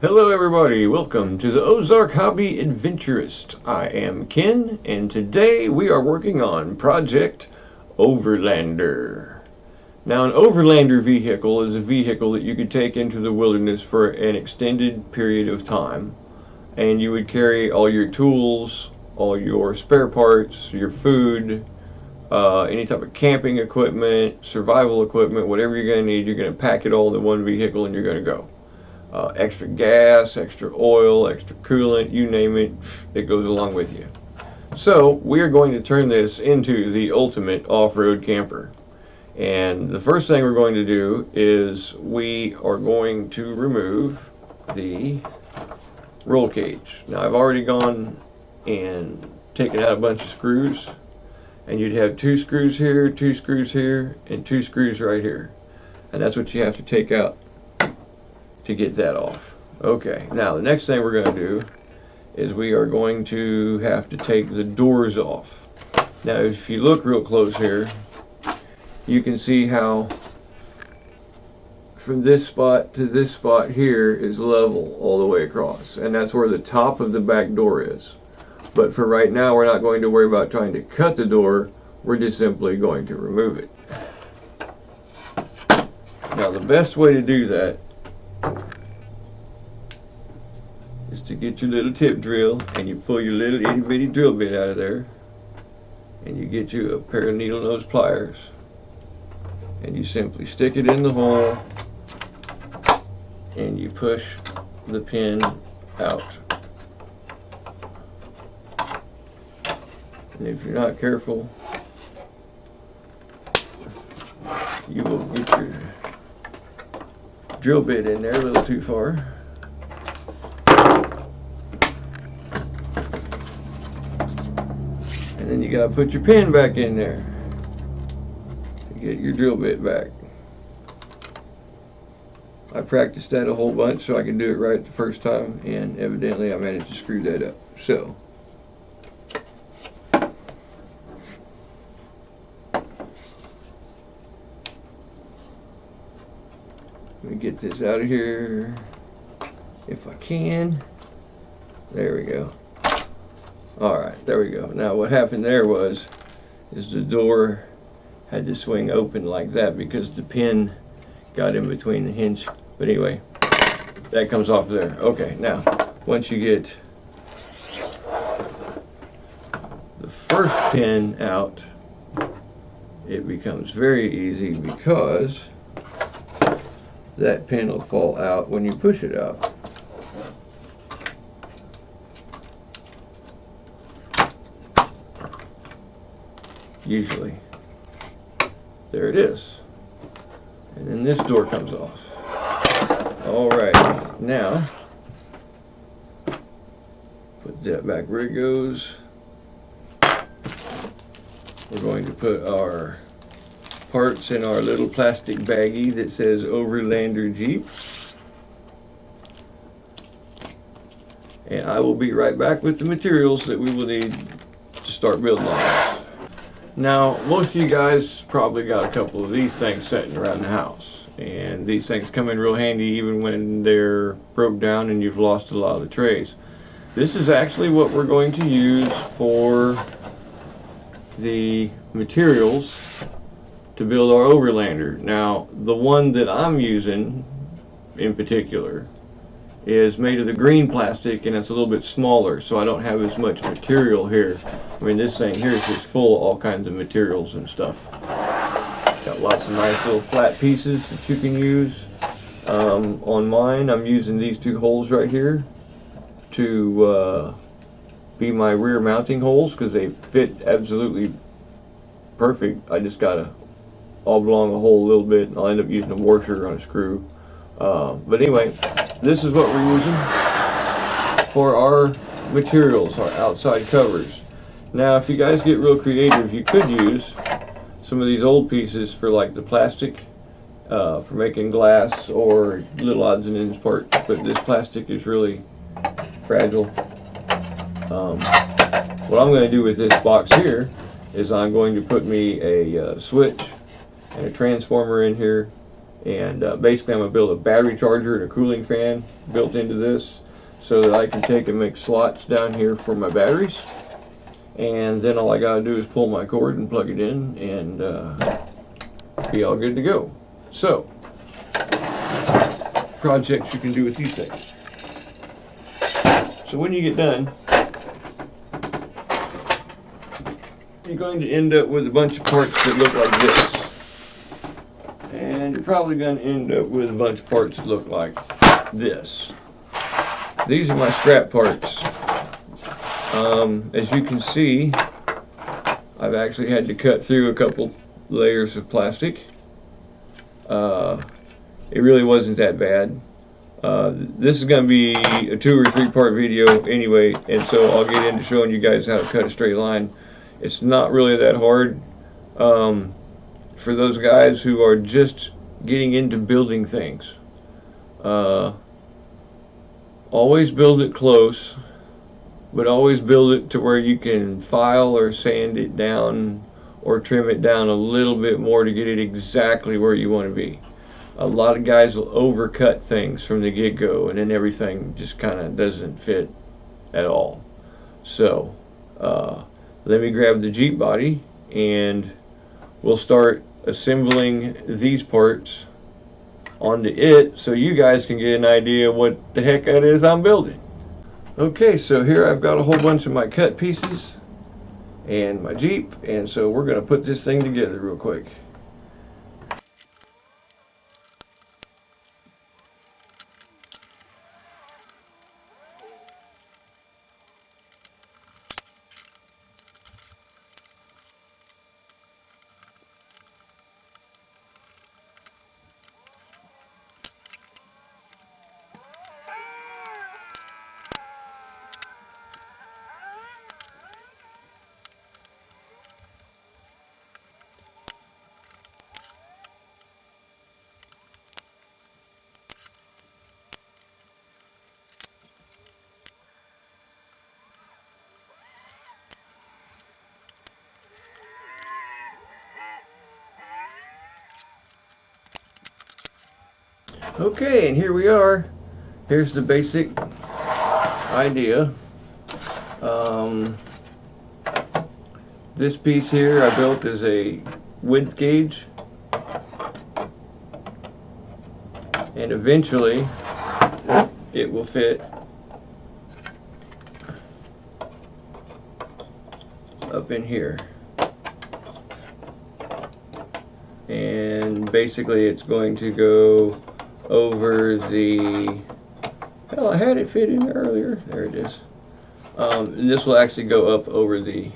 Hello everybody, welcome to the Ozark Hobby Adventurist. I am Ken, and today we are working on Project Overlander. Now, an Overlander vehicle is a vehicle that you could take into the wilderness for an extended period of time, and you would carry all your tools, all your spare parts, your food, any type of camping equipment, survival equipment, whatever you're going to need. You're going to pack it all in one vehicle and you're going to go. Extra gas, extra oil, extra coolant, you name it, it goes along with you. So we are going to turn this into the ultimate off-road camper. And the first thing we're going to do is we are going to remove the roll cage. Now, I've already gone and taken out a bunch of screws, and you'd have 2 screws here, 2 screws here, and 2 screws right here. And that's what you have to take out to get that off. Okay, now the next thing we're going to do is we are going to have to take the doors off. Now, if you look real close here, you can see how from this spot to this spot here is level all the way across, and that's where the top of the back door is. But for right now, we're not going to worry about trying to cut the door, we're just simply going to remove it. Now, the best way to do that is to get your little tip drill, and you pull your little itty bitty drill bit out of there, and you get you a pair of needle nose pliers, and you simply stick it in the hole and you push the pin out. And if you're not careful, you will get your drill bit in there a little too far. And then you gotta put your pin back in there to get your drill bit back. I practiced that a whole bunch so I could do it right the first time, and evidently I managed to screw that up. So, let me get this out of here if I can. There we go. Alright, there we go. Now what happened there is the door had to swing open like that because the pin got in between the hinge. But anyway, that comes off there. Okay, now once you get the first pin out, it becomes very easy because that pin will fall out when you push it out. Usually. There it is. And then this door comes off. Alright, now put that back where it goes. We're going to put our parts in our little plastic baggie that says Overlander Jeep. And I will be right back with the materials that we will need to start building on this. Now, most of you guys probably got a couple of these things sitting around the house, and these things come in real handy even when they're broke down and you've lost a lot of the trays. This is actually what we're going to use for the materials to build our Overlander. Now, the one that I'm using in particular is made of the green plastic, and it's a little bit smaller, so I don't have as much material here. I mean, this thing here is just full of all kinds of materials and stuff. Got lots of nice little flat pieces that you can use. On mine, I'm using these 2 holes right here to be my rear mounting holes because they fit absolutely perfect. I just gotta oblong a hole a little bit, and I'll end up using a washer on a screw. But anyway, this is what we're using for our materials, our outside covers. Now, if you guys get real creative, you could use some of these old pieces for like the plastic, for making glass or little odds and ends parts, but this plastic is really fragile. What I'm going to do with this box here is I'm going to put me a switch and a transformer in here, And basically I'm going to build a battery charger and a cooling fan built into this so that I can take and make slots down here for my batteries. And then all I got to do is pull my cord and plug it in and be all good to go. So, projects you can do with these things. So when you get done, you're going to end up with a bunch of parts that look like this. And you're probably going to end up with a bunch of parts that look like this. These are my scrap parts. As you can see, I've actually had to cut through a couple layers of plastic. It really wasn't that bad. This is going to be a 2 or 3 part video anyway, and so I'll get into showing you guys how to cut a straight line. It's not really that hard for those guys who are just getting into building things. Always build it close, but always build it to where you can file or sand it down or trim it down a little bit more to get it exactly where you want to be. A lot of guys will overcut things from the get-go, and then everything just kind of doesn't fit at all. So let me grab the Jeep body and we'll start assembling these parts onto it so you guys can get an idea what the heck that is I'm building. Okay, so here I've got a whole bunch of my cut pieces and my Jeep, and so we're going to put this thing together real quick. Okay, and here we are. Here's the basic idea. This piece here I built as a width gauge, and eventually it will fit up in here. And basically it's going to go over the, hell, I had it fit in there earlier. There it is. And this will actually go up over the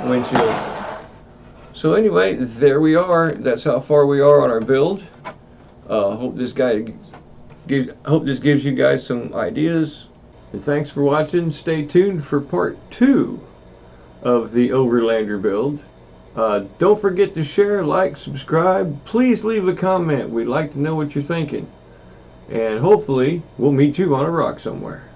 windshield. So anyway, there we are. That's how far we are on our build. Hope this gives you guys some ideas. And thanks for watching. Stay tuned for part 2 of the Overlander build. Don't forget to share, like, subscribe. Please leave a comment. We'd like to know what you're thinking. And hopefully we'll meet you on a rock somewhere.